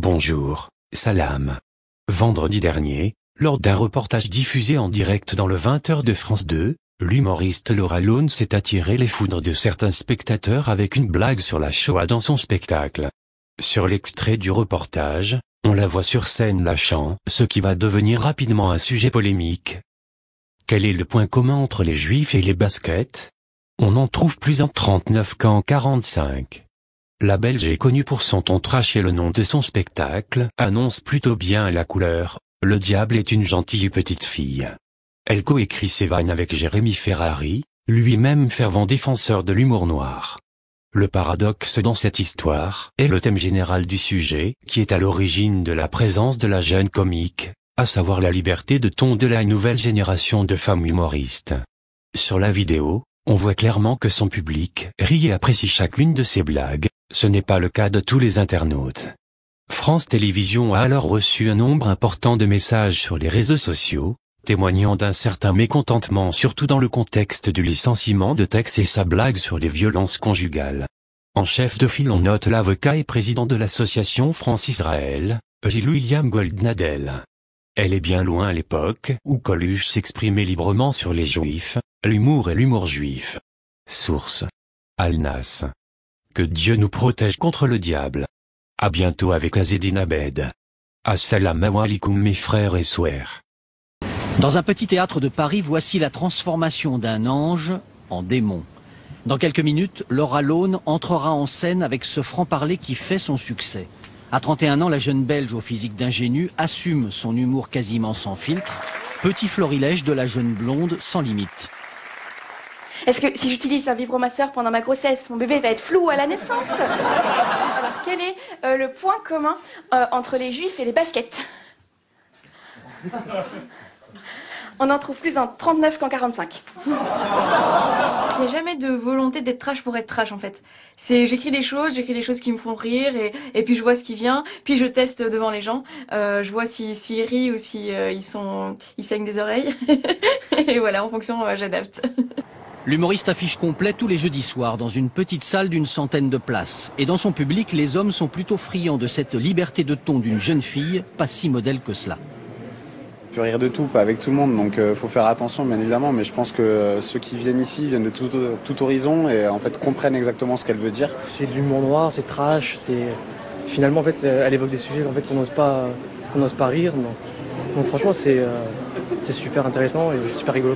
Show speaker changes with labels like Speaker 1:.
Speaker 1: Bonjour, salam. Vendredi dernier, lors d'un reportage diffusé en direct dans le 20h de France 2, l'humoriste Laura Lone s'est attiré les foudres de certains spectateurs avec une blague sur la Shoah dans son spectacle. Sur l'extrait du reportage, on la voit sur scène lâchant ce qui va devenir rapidement un sujet polémique. Quel est le point commun entre les Juifs et les baskets? On en trouve plus en 39 qu'en 45. La Belge est connue pour son ton trash et le nom de son spectacle annonce plutôt bien la couleur. Le diable est une gentille petite fille. Elle coécrit ses vannes avec Jérémy Ferrari, lui-même fervent défenseur de l'humour noir. Le paradoxe dans cette histoire est le thème général du sujet qui est à l'origine de la présence de la jeune comique, à savoir la liberté de ton de la nouvelle génération de femmes humoristes. Sur la vidéo, on voit clairement que son public rit et apprécie chacune de ses blagues. Ce n'est pas le cas de tous les internautes. France Télévisions a alors reçu un nombre important de messages sur les réseaux sociaux, témoignant d'un certain mécontentement surtout dans le contexte du licenciement de Tex et sa blague sur les violences conjugales. En chef de file on note l'avocat et président de l'association France-Israël, Gilles William Goldnadel. Elle est bien loin à l'époque où Coluche s'exprimait librement sur les juifs, l'humour et l'humour juif. Source: Alnas. Que Dieu nous protège contre le diable. À bientôt avec Azzedine Abed. Assalamu alaikum mes frères et sœurs.
Speaker 2: Dans un petit théâtre de Paris, voici la transformation d'un ange en démon. Dans quelques minutes, Laura Lone entrera en scène avec ce franc-parler qui fait son succès. À 31 ans, la jeune Belge au physique d'ingénu assume son humour quasiment sans filtre. Petit florilège de la jeune blonde sans limite.
Speaker 3: Est-ce que si j'utilise un vibromasseur pendant ma grossesse, mon bébé va être flou à la naissance? Alors, quel est le point commun entre les juifs et les baskets? On en trouve plus en 39 qu'en 45.
Speaker 4: Il n'y a jamais de volonté d'être trash pour être trash en fait. J'écris des choses qui me font rire et puis je vois ce qui vient, puis je teste devant les gens, je vois s'ils rient ou ils saignent des oreilles. Et voilà, en fonction, j'adapte.
Speaker 2: L'humoriste affiche complet tous les jeudis soirs dans une petite salle d'une centaine de places. Et dans son public, les hommes sont plutôt friands de cette liberté de ton d'une jeune fille, pas si modèle que cela.
Speaker 5: On peut rire de tout, pas avec tout le monde, donc faut faire attention bien évidemment, mais je pense que ceux qui viennent ici viennent de tout horizon et en fait comprennent exactement ce qu'elle veut dire.
Speaker 6: C'est de l'humour noir, c'est trash, finalement en fait elle évoque des sujets en fait qu'on n'ose pas rire, donc franchement c'est super intéressant et super rigolo.